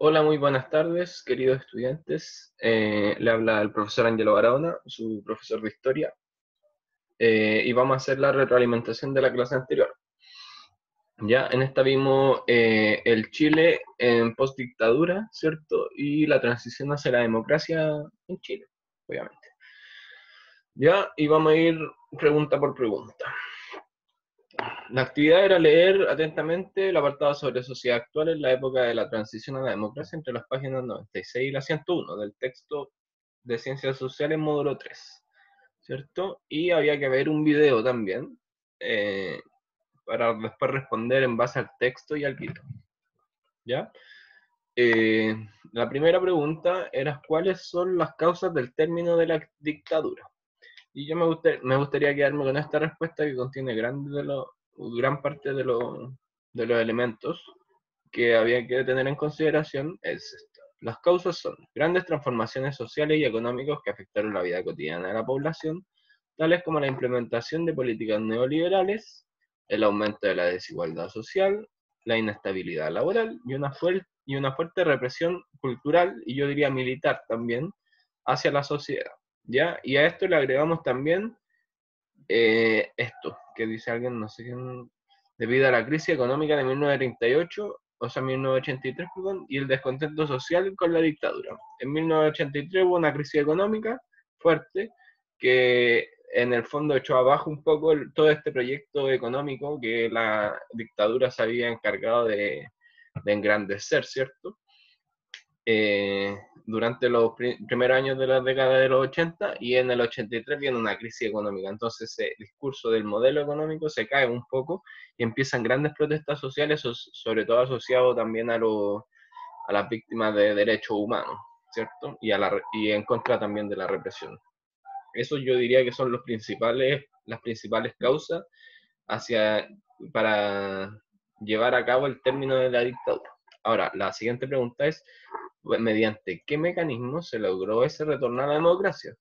Hola, muy buenas tardes, queridos estudiantes. Le habla el profesor Angelo Barahona, su profesor de historia, y vamos a hacer la retroalimentación de la clase anterior. Ya, en esta vimos el Chile en postdictadura, ¿cierto? Y la transición hacia la democracia en Chile, obviamente. Ya, y vamos a ir pregunta por pregunta. La actividad era leer atentamente el apartado sobre sociedad actual en la época de la transición a la democracia entre las páginas 96 y la 101 del texto de Ciencias Sociales módulo 3, ¿cierto? Y había que ver un video también eh, para después responder en base al texto y al guión, ¿ya? Eh, la primera pregunta era ¿cuáles son las causas del término de la dictadura? Y yo me gustaría quedarme con esta respuesta que contiene gran parte de los elementos que había que tener en consideración. Es esta. Las causas son grandes transformaciones sociales y económicas que afectaron la vida cotidiana de la población, tales como la implementación de políticas neoliberales, el aumento de la desigualdad social, la inestabilidad laboral y una fuerte represión cultural, y yo diría militar también, hacia la sociedad. ¿Ya? Y a esto le agregamos también esto, que dice alguien, no sé quién, debido a la crisis económica de 1938, o sea, 1983, perdón, y el descontento social con la dictadura. En 1983 hubo una crisis económica fuerte que en el fondo echó abajo un poco todo este proyecto económico que la dictadura se había encargado de engrandecer, ¿cierto? Durante los primeros años de la década de los 80, y en el 83 viene una crisis económica. Entonces el discurso del modelo económico se cae un poco y empiezan grandes protestas sociales, sobre todo asociado también a las víctimas de derechos humanos, ¿cierto? Y en contra también de la represión. Eso yo diría que son las principales causas hacia, para llevar a cabo el término de la dictadura. Ahora, la siguiente pregunta es, ¿mediante qué mecanismo se logró ese retorno a la democracia?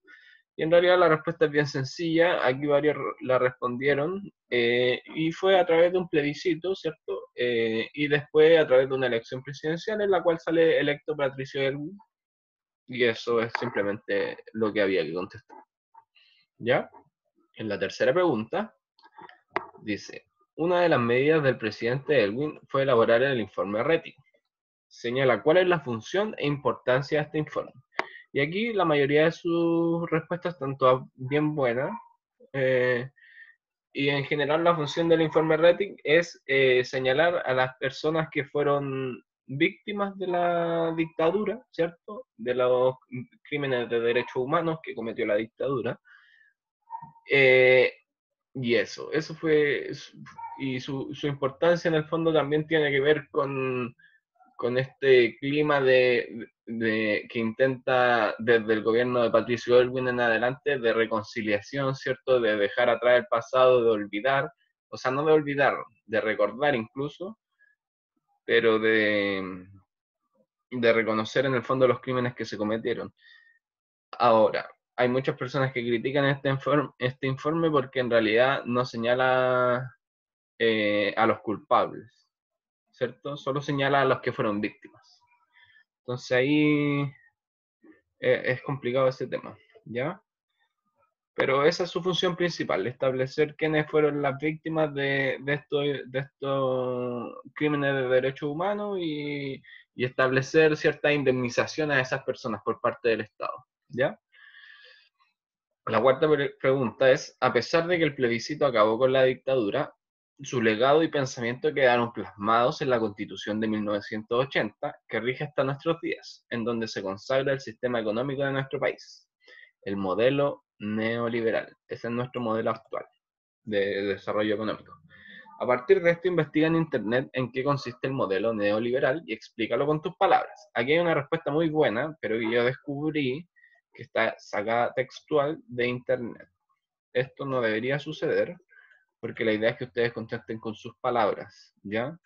Y en realidad la respuesta es bien sencilla, aquí varios la respondieron, y fue a través de un plebiscito, ¿cierto? Y después a través de una elección presidencial en la cual sale electo Patricio Elwin, y eso es simplemente lo que había que contestar. ¿Ya? En la tercera pregunta, dice, una de las medidas del presidente Elwin fue elaborar el informe Rettig. Señala cuál es la función e importancia de este informe. Y aquí la mayoría de sus respuestas están todas bien buenas. eh, y en general la función del informe Rettig es señalar a las personas que fueron víctimas de la dictadura, ¿cierto? De los crímenes de derechos humanos que cometió la dictadura. Eh, y eso fue, y su importancia en el fondo también tiene que ver con este clima que intenta desde el gobierno de Patricio Aylwin en adelante de reconciliación, ¿cierto? De dejar atrás el pasado, de olvidar, o sea, no de olvidar, de recordar incluso, pero de reconocer en el fondo los crímenes que se cometieron. Ahora, hay muchas personas que critican este informe porque en realidad no señala a los culpables, ¿cierto? Solo señala a los que fueron víctimas. Entonces ahí es complicado ese tema, ¿ya? Pero esa es su función principal, establecer quiénes fueron las víctimas de estos crímenes de derechos humanos y establecer cierta indemnización a esas personas por parte del Estado, ¿ya? La cuarta pregunta es, a pesar de que el plebiscito acabó con la dictadura, su legado y pensamiento quedaron plasmados en la Constitución de 1980, que rige hasta nuestros días, en donde se consagra el sistema económico de nuestro país, el modelo neoliberal. Ese es nuestro modelo actual de desarrollo económico. A partir de esto, investiga en Internet en qué consiste el modelo neoliberal y explícalo con tus palabras. Aquí hay una respuesta muy buena, pero que yo descubrí que está sacada textual de Internet. Esto no debería suceder porque la idea es que ustedes contesten con sus palabras, ¿ya?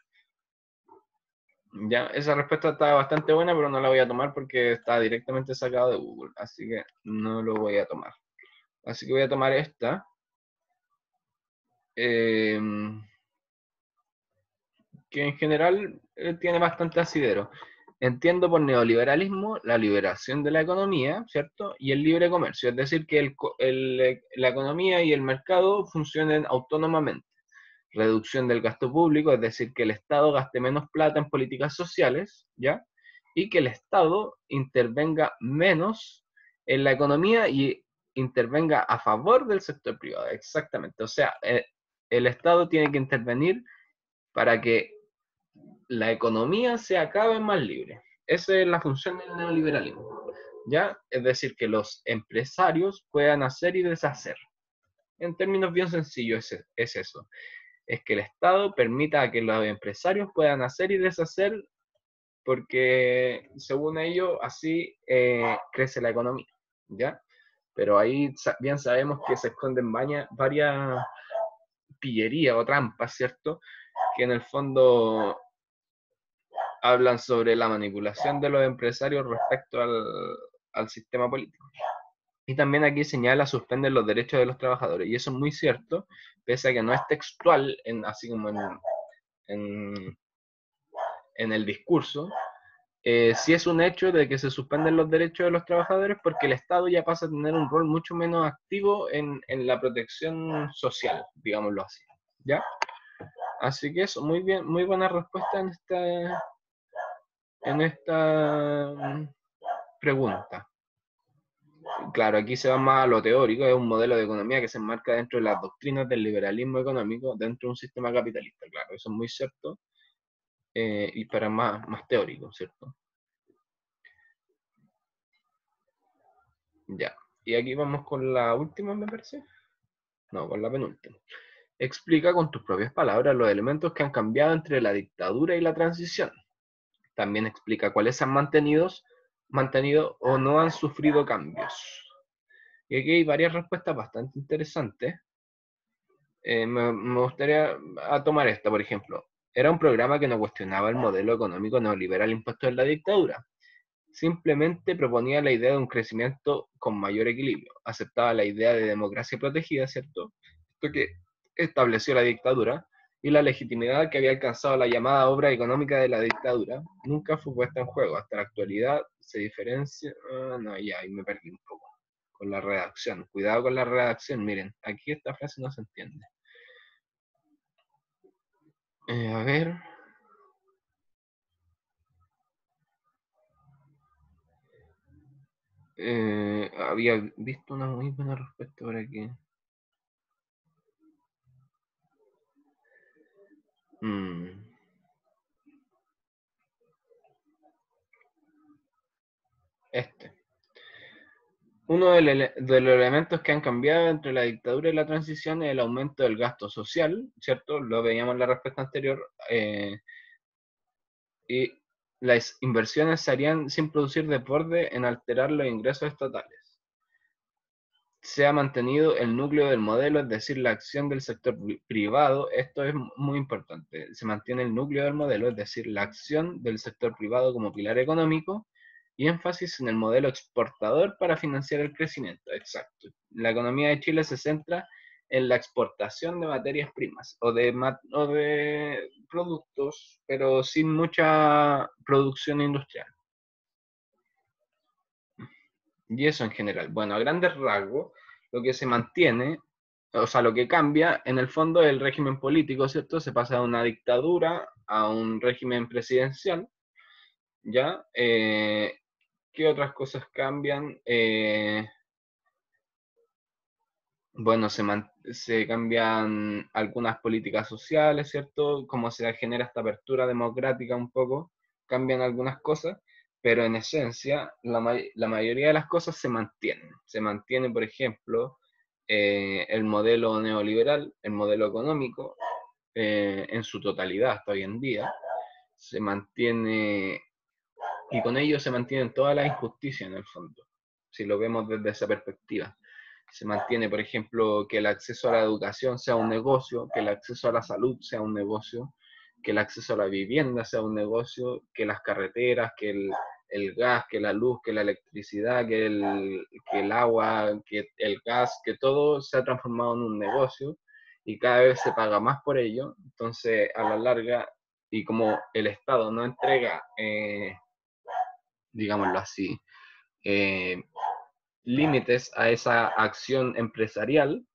Ya, esa respuesta está bastante buena, pero no la voy a tomar porque está directamente sacada de Google, así que no lo voy a tomar. Así que voy a tomar esta, eh, que en general tiene bastante asidero. entiendo por neoliberalismo la liberación de la economía, ¿cierto? Y el libre comercio, es decir, que la economía y el mercado funcionen autónomamente. Reducción del gasto público, es decir, que el Estado gaste menos plata en políticas sociales, ¿ya? Y que el Estado intervenga menos en la economía y intervenga a favor del sector privado, exactamente. O sea, el Estado tiene que intervenir para que la economía sea cada vez más libre. Esa es la función del neoliberalismo, ¿ya? Es decir, que los empresarios puedan hacer y deshacer. En términos bien sencillos es eso. Es que el Estado permita que los empresarios puedan hacer y deshacer porque, según ellos, así crece la economía, ¿ya? Pero ahí bien sabemos que se esconden varias pillerías o trampas, ¿cierto? Que en el fondo hablan sobre la manipulación de los empresarios respecto al sistema político. Y también aquí señala suspenden los derechos de los trabajadores. Y eso es muy cierto, pese a que no es textual, así como en, en el discurso. Sí es un hecho de que se suspenden los derechos de los trabajadores porque el Estado ya pasa a tener un rol mucho menos activo en la protección social, digámoslo así. ¿Ya? Así que eso, muy bien, muy buena respuesta en esta pregunta. Claro, aquí se va más a lo teórico, es un modelo de economía que se enmarca dentro de las doctrinas del liberalismo económico dentro de un sistema capitalista, claro, eso es muy cierto, y para más teórico, ¿cierto? Ya, y aquí vamos con la última, me parece. No, con la penúltima. Explica con tus propias palabras los elementos que han cambiado entre la dictadura y la transición. También explica cuáles se han mantenido o no han sufrido cambios. Y aquí hay varias respuestas bastante interesantes. Me gustaría tomar esta, por ejemplo. Era un programa que no cuestionaba el modelo económico neoliberal impuesto en la dictadura. Simplemente proponía la idea de un crecimiento con mayor equilibrio. Aceptaba la idea de democracia protegida, ¿cierto? Esto que estableció la dictadura y la legitimidad que había alcanzado la llamada obra económica de la dictadura nunca fue puesta en juego. Hasta la actualidad se diferencia... no, ya, ahí me perdí un poco con la redacción. Cuidado con la redacción, miren, aquí esta frase no se entiende. A ver. Había visto una muy buena respuesta por aquí. Este. Uno de los elementos que han cambiado entre la dictadura y la transición es el aumento del gasto social, ¿cierto? Lo veíamos en la respuesta anterior. Y las inversiones se harían sin producir desborde en alterar los ingresos estatales. Se ha mantenido el núcleo del modelo, es decir, la acción del sector privado. Esto es muy importante. Se mantiene el núcleo del modelo, es decir, la acción del sector privado como pilar económico y énfasis en el modelo exportador para financiar el crecimiento. Exacto. La economía de Chile se centra en la exportación de materias primas o de productos, pero sin mucha producción industrial. Y eso en general. Bueno, a grandes rasgos, lo que se mantiene, o sea, lo que cambia, en el fondo es el régimen político, ¿cierto? Se pasa de una dictadura a un régimen presidencial, ¿ya? ¿Qué otras cosas cambian? Bueno, se cambian algunas políticas sociales, ¿cierto? Como se genera esta apertura democrática un poco, cambian algunas cosas, pero en esencia la mayoría de las cosas se mantienen. Se mantiene, por ejemplo, el modelo neoliberal, el modelo económico, en su totalidad hasta hoy en día, se mantiene, y con ello se mantienen todas las injusticias en el fondo, si lo vemos desde esa perspectiva. Se mantiene, por ejemplo, que el acceso a la educación sea un negocio, que el acceso a la salud sea un negocio, que el acceso a la vivienda sea un negocio, que las carreteras, que el gas, que la luz, que la electricidad, que el agua, que el gas, que todo se ha transformado en un negocio y cada vez se paga más por ello. Entonces, a la larga, y como el Estado no entrega digámoslo así, límites a esa acción empresarial,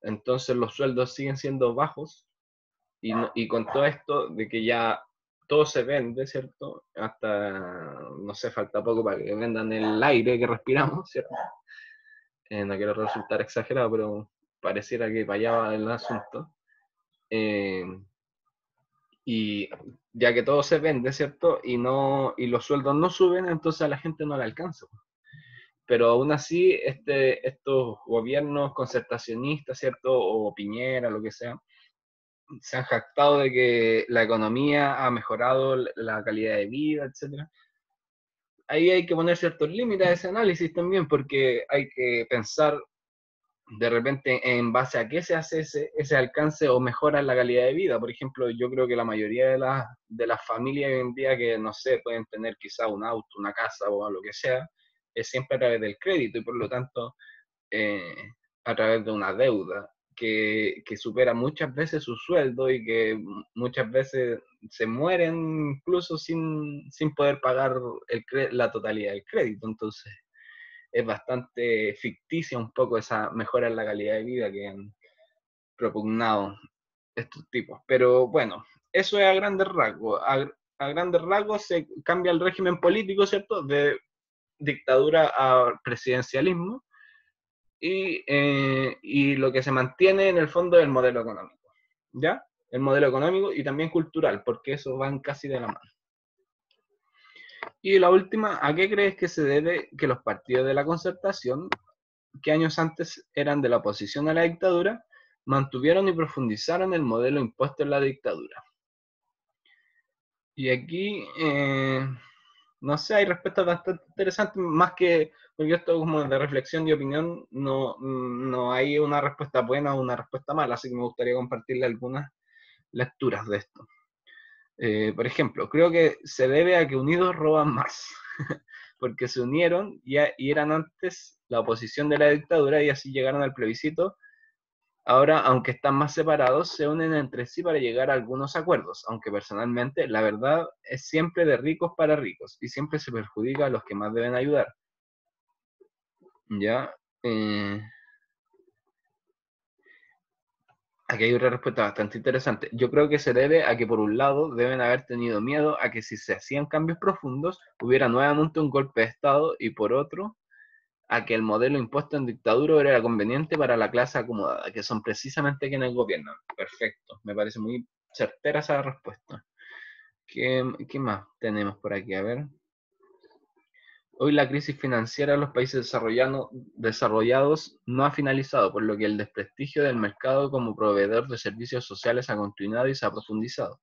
entonces los sueldos siguen siendo bajos y con todo esto de que ya todo se vende, ¿cierto? Hasta, no sé, falta poco para que vendan el aire que respiramos, ¿cierto? No quiero resultar exagerado, pero pareciera que para allá va el asunto. Eh, y ya que todo se vende, ¿cierto? Y los sueldos no suben, entonces a la gente no le alcanza. Pero aún así, estos gobiernos concertacionistas, ¿cierto? O Piñera, lo que sea, se han jactado de que la economía ha mejorado la calidad de vida, etcétera. Ahí hay que poner ciertos límites a ese análisis también, porque hay que pensar de repente en base a qué se hace ese alcance o mejora la calidad de vida. Por ejemplo, yo creo que la mayoría de las familias hoy en día que, no sé, pueden tener quizá un auto, una casa o lo que sea, es siempre a través del crédito y por lo tanto eh, a través de una deuda que supera muchas veces su sueldo y que muchas veces se mueren incluso sin poder pagar la totalidad del crédito. Entonces es bastante ficticia un poco esa mejora en la calidad de vida que han propugnado estos tipos. Pero bueno, eso es a grandes rasgos. A grandes rasgos se cambia el régimen político, ¿cierto? De dictadura a presidencialismo y lo que se mantiene en el fondo es el modelo económico, ¿ya? El modelo económico y también cultural, porque eso van casi de la mano. Y la última, ¿a qué crees que se debe que los partidos de la concertación, que años antes eran de la oposición a la dictadura, mantuvieron y profundizaron el modelo impuesto en la dictadura? Y aquí, no sé, hay respuestas bastante interesantes, más que, porque esto como de reflexión y opinión, no hay una respuesta buena o una respuesta mala, así que me gustaría compartirle algunas lecturas de esto. Por ejemplo, creo que se debe a que unidos roban más, porque se unieron y eran antes la oposición de la dictadura y así llegaron al plebiscito. Ahora, aunque están más separados, se unen entre sí para llegar a algunos acuerdos, aunque personalmente la verdad es siempre de ricos para ricos y siempre se perjudica a los que más deben ayudar. ¿Ya? Eh, Aquí hay otra respuesta bastante interesante. Yo creo que se debe a que por un lado deben haber tenido miedo a que si se hacían cambios profundos hubiera nuevamente un golpe de Estado y por otro a que el modelo impuesto en dictadura era conveniente para la clase acomodada, que son precisamente quienes gobiernan. Perfecto, me parece muy certera esa respuesta. ¿Qué más tenemos por aquí? A ver. Hoy la crisis financiera en los países desarrollados no ha finalizado, por lo que el desprestigio del mercado como proveedor de servicios sociales ha continuado y se ha profundizado.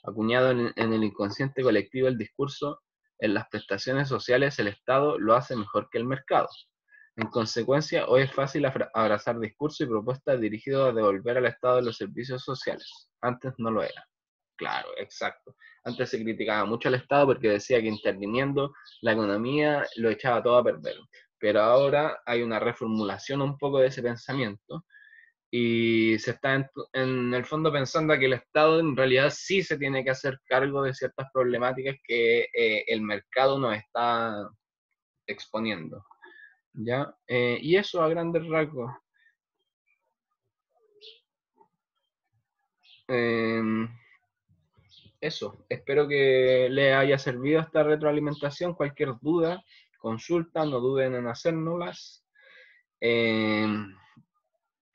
Acuñado en el inconsciente colectivo el discurso, en las prestaciones sociales el Estado lo hace mejor que el mercado. En consecuencia, hoy es fácil abrazar discursos y propuestas dirigidos a devolver al Estado los servicios sociales. Antes no lo era. Claro, exacto. Antes se criticaba mucho al Estado porque decía que interviniendo la economía lo echaba todo a perder. Pero ahora hay una reformulación un poco de ese pensamiento y se está en el fondo pensando que el Estado en realidad sí se tiene que hacer cargo de ciertas problemáticas que el mercado nos está exponiendo. ¿Ya? Y eso a grandes rasgos. Eh, Eso, espero que les haya servido esta retroalimentación. Cualquier duda, consulta, no duden en hacérnoslas. Eh,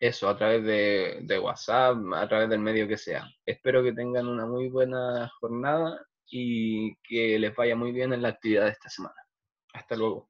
Eso, a través de WhatsApp, a través del medio que sea. Espero que tengan una muy buena jornada y que les vaya muy bien en la actividad de esta semana. Hasta luego.